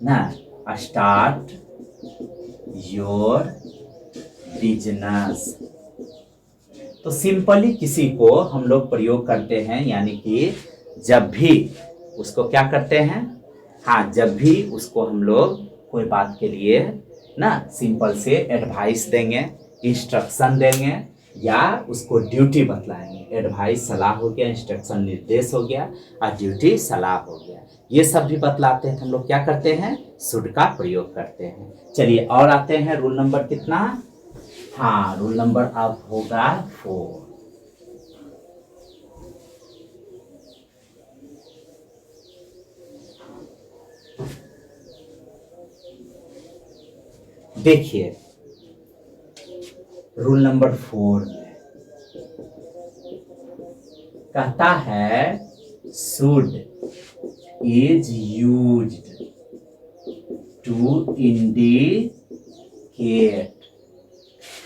ना स्टार्ट योर बिजनेस। तो सिंपली किसी को हम लोग प्रयोग करते हैं, यानी कि जब भी उसको क्या करते हैं, हाँ जब भी उसको हम लोग कोई बात के लिए ना सिंपल से एडवाइस देंगे, इंस्ट्रक्शन देंगे या उसको ड्यूटी बतलाएंगे। एडवाइस सलाह हो गया, इंस्ट्रक्शन निर्देश हो गया और ड्यूटी सलाह हो गया, ये सब भी बतलाते हैं तो हम लोग क्या करते हैं, शुड का प्रयोग करते हैं। चलिए और आते हैं रूल नंबर कितना, हाँ रूल नंबर अब होगा 4। देखिए रूल नंबर 4 में कहता है should is used to indicate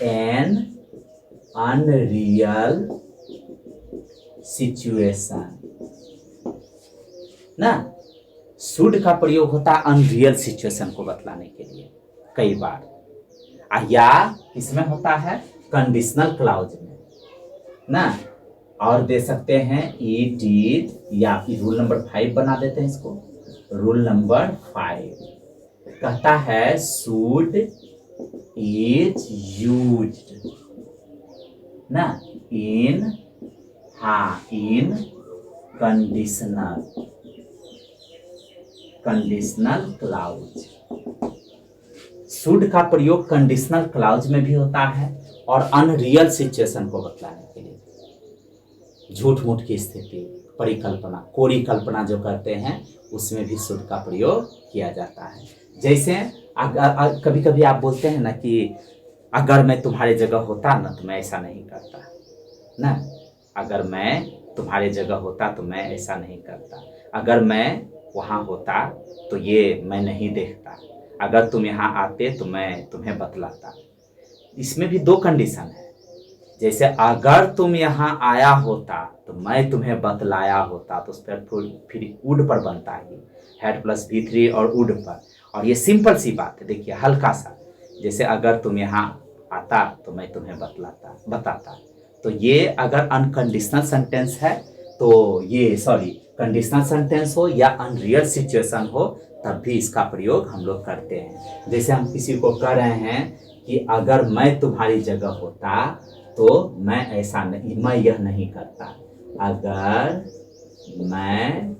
an unreal situation ना, शुड का प्रयोग होता है अनरियल सिचुएशन को बतलाने के लिए कई बार, या इसमें होता है कंडीशनल क्लाउज में ना, और दे सकते हैं इट इज, या फिर रूल नंबर 5 बना देते हैं इसको, रूल नंबर 5 कहता है शुड इज यूज्ड ना इन, हाँ इन कंडीशनल, कंडीशनल क्लाउज। शुड का प्रयोग कंडीशनल क्लाउज में भी होता है और अनरियल सिचुएशन को बतलाने के लिए, झूठ मूठ की स्थिति, परिकल्पना, कोरी कल्पना जो करते हैं उसमें भी शुड का प्रयोग किया जाता है। जैसे कभी कभी आप बोलते हैं ना कि अगर मैं तुम्हारे जगह होता ना तो मैं ऐसा नहीं करता ना, अगर मैं तुम्हारे जगह होता तो मैं ऐसा नहीं करता, अगर मैं वहाँ होता तो ये मैं नहीं देखता, अगर तुम यहाँ आते तो मैं तुम्हें बतलाता। इसमें भी दो कंडीशन है, जैसे अगर तुम यहाँ आया होता तो मैं तुम्हें बतलाया होता, तो उस पर फिर वुड पर बनता है, हैड प्लस V3 और वुड पर। और ये सिंपल सी बात है, देखिए हल्का सा, जैसे अगर तुम यहाँ आता तो मैं तुम्हें बताता। तो ये अगर अनकंडीशनल सेंटेंस है तो ये सॉरी कंडीशनल सेंटेंस हो या अनरियल सिचुएशन हो तब भी इसका प्रयोग हम लोग करते हैं। जैसे हम किसी को कह रहे हैं कि अगर मैं तुम्हारी जगह होता तो मैं ऐसा नहीं, मैं यह नहीं करता। अगर मैं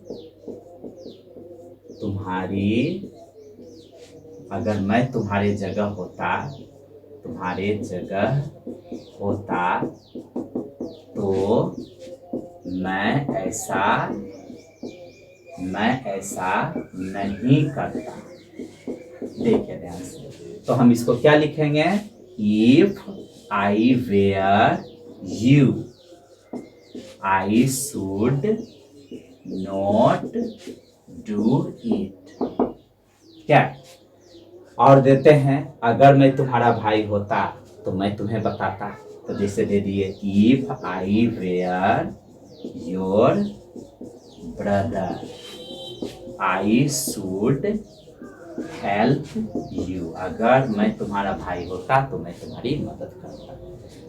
तुम्हारे जगह होता तो मैं ऐसा नहीं करता। देखिए ध्यान से, तो हम इसको क्या लिखेंगे, if I were you I should not do it. क्या और देते हैं, अगर मैं तुम्हारा भाई होता तो मैं तुम्हें बताता। तो जैसे दे दिए, if I were your brother I should help you. अगर मैं तुम्हारा भाई होता तो मैं तुम्हारी मदद करता।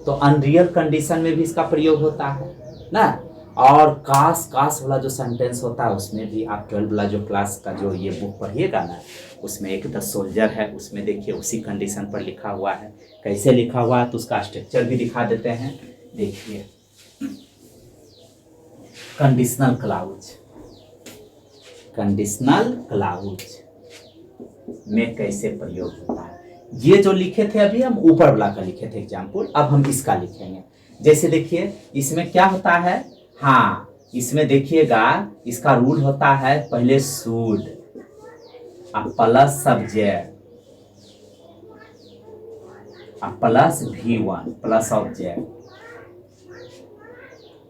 तो अनरियल कंडीशन में भी इसका प्रयोग होता है ना। और काश वाला जो सेंटेंस होता है उसमें भी आप 12 वाला जो क्लास का जो ये बुक पढ़िएगा ना, उसमें एक द सोल्जर है, उसमें देखिए उसी कंडीशन पर लिखा हुआ है। कैसे लिखा हुआ है तो उसका स्ट्रक्चर भी दिखा देते हैं। देखिए, कंडीशनल क्लाउज में कैसे प्रयोग होता है। ये जो लिखे थे अभी हम ऊपर वाला का लिखे थे एग्जाम्पल, अब हम इसका लिखेंगे। जैसे देखिए इसमें क्या होता है, हाँ इसमें देखिएगा इसका रूल होता है, पहले should plus subject plus V1 plus object,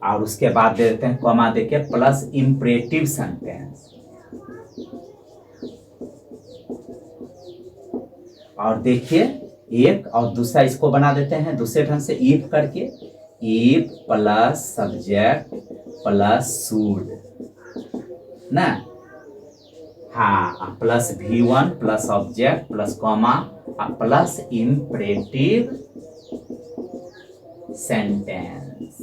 और उसके बाद दे देते हैं कॉमा देके प्लस इंपरेटिव सेंटेंस। और देखिए एक और दूसरा इसको बना देते हैं दूसरे ढंग से, इफ करके, if plus subject plus should ना, हाँ plus V1 plus object plus comma plus imperative sentence.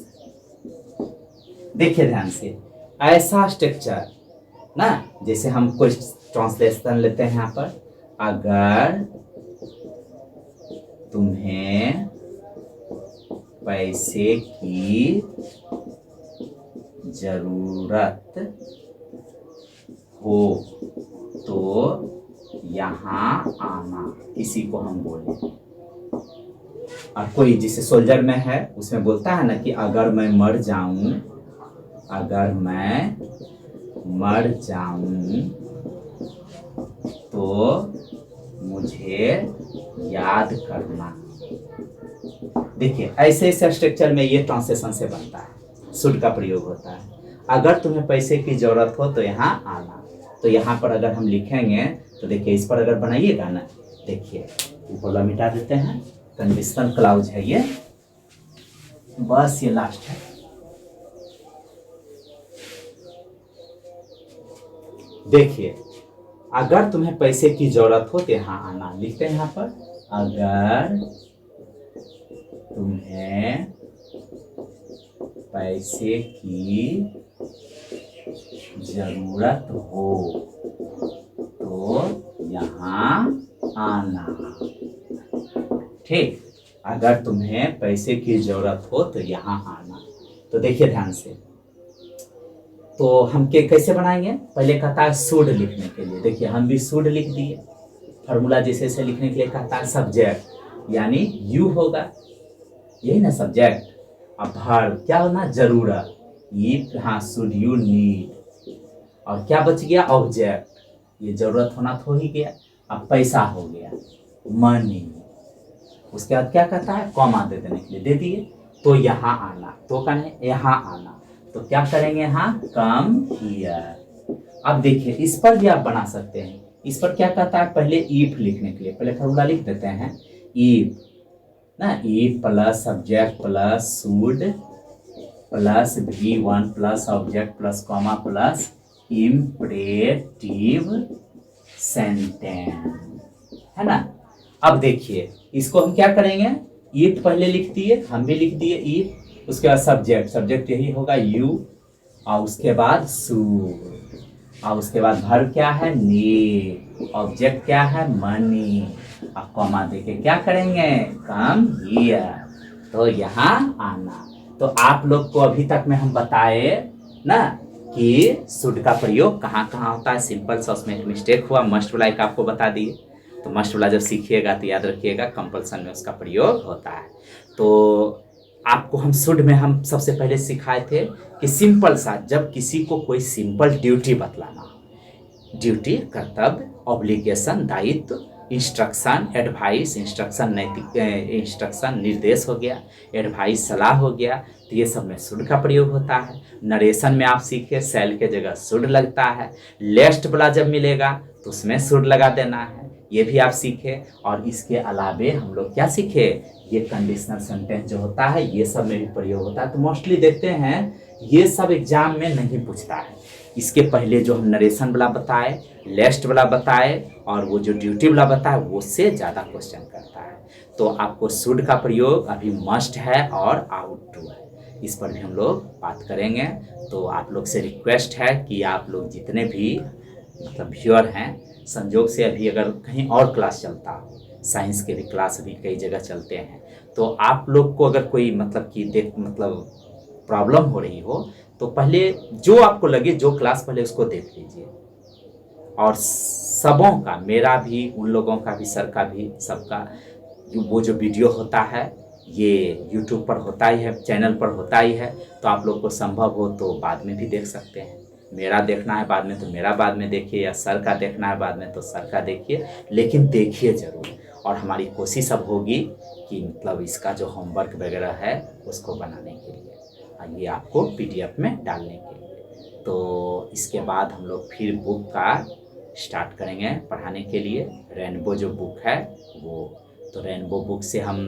देखिए ध्यान से, ऐसा स्ट्रक्चर ना, जैसे हम कोई ट्रांसलेशन लेते हैं यहाँ पर, अगर तुम्हें पैसे की जरूरत हो तो यहाँ आना, किसी को हम बोले। और कोई जिसे सोल्जर में है उसमें बोलता है ना कि अगर मैं मर जाऊं तो मुझे याद करना। देखिए ऐसे स्ट्रक्चर में ये ट्रांसलेशन से बनता है, शुड का प्रयोग होता है। अगर तुम्हें पैसे की जरूरत हो तो यहाँ आना। तो यहाँ पर अगर हम लिखेंगे तो देखिए इस पर अगर बनाइएगा ना, देखिए ऊपर मिटा देते हैं, कंडीशनल क्लाउज है ये, बस ये लास्ट है। देखिए अगर तुम्हें पैसे की जरूरत हो तो यहाँ आना, लिखते हैं यहाँ पर, अगर तुम्हें पैसे की जरूरत हो तो यहाँ आना। ठीक, अगर तुम्हें पैसे की जरूरत हो तो यहाँ आना। तो देखिए ध्यान से, तो हम कैसे बनाएंगे, पहले कहता है शुड लिखने के लिए, देखिए हम भी शुड लिख दिए। फॉर्मूला जैसे लिखने के लिए कहता है सब्जेक्ट यानी यू होगा, यही ना सब्जेक्ट। अब वर्ब क्या होना, जरूरत, इफ, हाँ शुड यू नीड, और क्या बच गया, ऑब्जेक्ट, ये जरूरत होना तो ही गया। अब पैसा हो गया, मनी। उसके बाद क्या कहता है, कॉमा दे देने के लिए दे दिए। तो यहाँ आना, तो कहने यहाँ आना, तो क्या करेंगे यहाँ, कम हियर। अब देखिए इस पर भी आप बना सकते हैं। इस पर क्या कहता है, पहले इफ लिखने के लिए पहले फॉर्मूला लिख देते हैं, इफ ना, if plus subject plus should plus V1 plus object plus comma plus imperative sentence, है ना। अब देखिए इसको हम क्या करेंगे, इफ पहले लिख दिए, हम भी लिख दिए इफ, उसके बाद सब्जेक्ट, सब्जेक्ट यही होगा यू, और उसके बाद शुड, और उसके बाद वर्ब क्या है नीड, ऑब्जेक्ट क्या है मनी, और कॉमा देके क्या करेंगे कम हियर, तो यहाँ आना। तो आप लोग को अभी तक में हम बताए ना कि शुड का प्रयोग कहाँ कहाँ होता है। सिंपल सा उसमें एक मिस्टेक हुआ, मस्ट वाला एक आपको बता दिए, तो मस्ट वाला जब सीखिएगा तो याद रखिएगा कंपल्सन में उसका प्रयोग होता है। तो आपको हम शुड में हम सबसे पहले सिखाए थे कि सिंपल सा, जब किसी को कोई सिंपल ड्यूटी बतलाना हो, ड्यूटी कर्तव्य, ऑब्लिगेशन दायित्व, इंस्ट्रक्शन एडवाइस, इंस्ट्रक्शन नैतिक, इंस्ट्रक्शन निर्देश हो गया, एडवाइस सलाह हो गया, तो ये सब में शुड का प्रयोग होता है। नरेशन में आप सीखे सेल के जगह शुड लगता है, लेस्ट वाला जब मिलेगा तो उसमें शुड लगा देना है, ये भी आप सीखे। और इसके अलावे हम लोग क्या सीखे, ये कंडीशनल सेंटेंस जो होता है ये सब में भी प्रयोग होता है। तो मोस्टली देखते हैं ये सब एग्जाम में नहीं पूछता है। इसके पहले जो हम नरेशन वाला बताए, लेस्ट वाला बताए, और वो जो ड्यूटी वाला बताए, वो से ज़्यादा क्वेश्चन करता है। तो आपको शुड का प्रयोग अभी मस्ट है और आउट टू है, इस पर भी हम लोग बात करेंगे। तो आप लोग से रिक्वेस्ट है कि आप लोग जितने भी मतलब व्यूअर हैं, संजोग से अभी अगर कहीं और क्लास चलता हो, साइंस के भी क्लास अभी कई जगह चलते हैं, तो आप लोग को अगर कोई मतलब कि मतलब प्रॉब्लम हो रही हो, तो पहले जो आपको लगे जो क्लास पहले उसको देख लीजिए। और सबों का, मेरा भी, उन लोगों का भी, सर का भी, सबका वो जो वीडियो होता है ये यूट्यूब पर होता ही है, चैनल पर होता ही है। तो आप लोग को संभव हो तो बाद में भी देख सकते हैं। मेरा देखना है बाद में तो मेरा बाद में देखिए, या सर का देखना है बाद में तो सर का देखिए, लेकिन देखिए ज़रूर। और हमारी कोशिश अब होगी कि मतलब इसका जो होमवर्क वगैरह है उसको बनाने के लिए, ये आपको PDF में डालने के लिए। तो इसके बाद हम लोग फिर बुक का स्टार्ट करेंगे पढ़ाने के लिए। रेनबो जो बुक है वो, तो रेनबो बुक से हम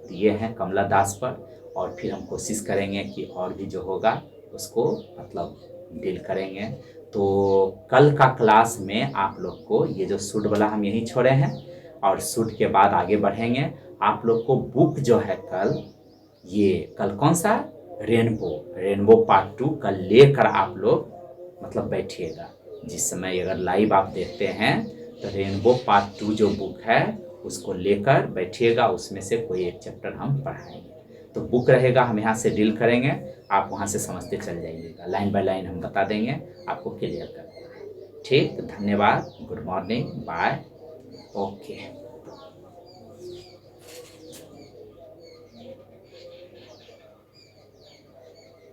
दिए हैं कमला दास पर, और फिर हम कोशिश करेंगे कि और भी जो होगा उसको मतलब डील करेंगे। तो कल का क्लास में आप लोग को ये जो शुड वाला हम यहीं छोड़े हैं, और शुड के बाद आगे बढ़ेंगे। आप लोग को बुक जो है कल, ये कल कौन सा, रेनबो पार्ट 2 कल लेकर आप लोग मतलब बैठिएगा। जिस समय अगर लाइव आप देखते हैं तो रेनबो पार्ट 2 जो बुक है उसको लेकर बैठिएगा, उसमें से कोई एक चैप्टर हम पढ़ाएंगे। तो बुक रहेगा, हम यहाँ से डील करेंगे, आप वहाँ से समझते चल जाइएगा, लाइन बाय लाइन हम बता देंगे, आपको क्लियर कर देंगे। ठीक, धन्यवाद, गुड मॉर्निंग, बाय, ओके।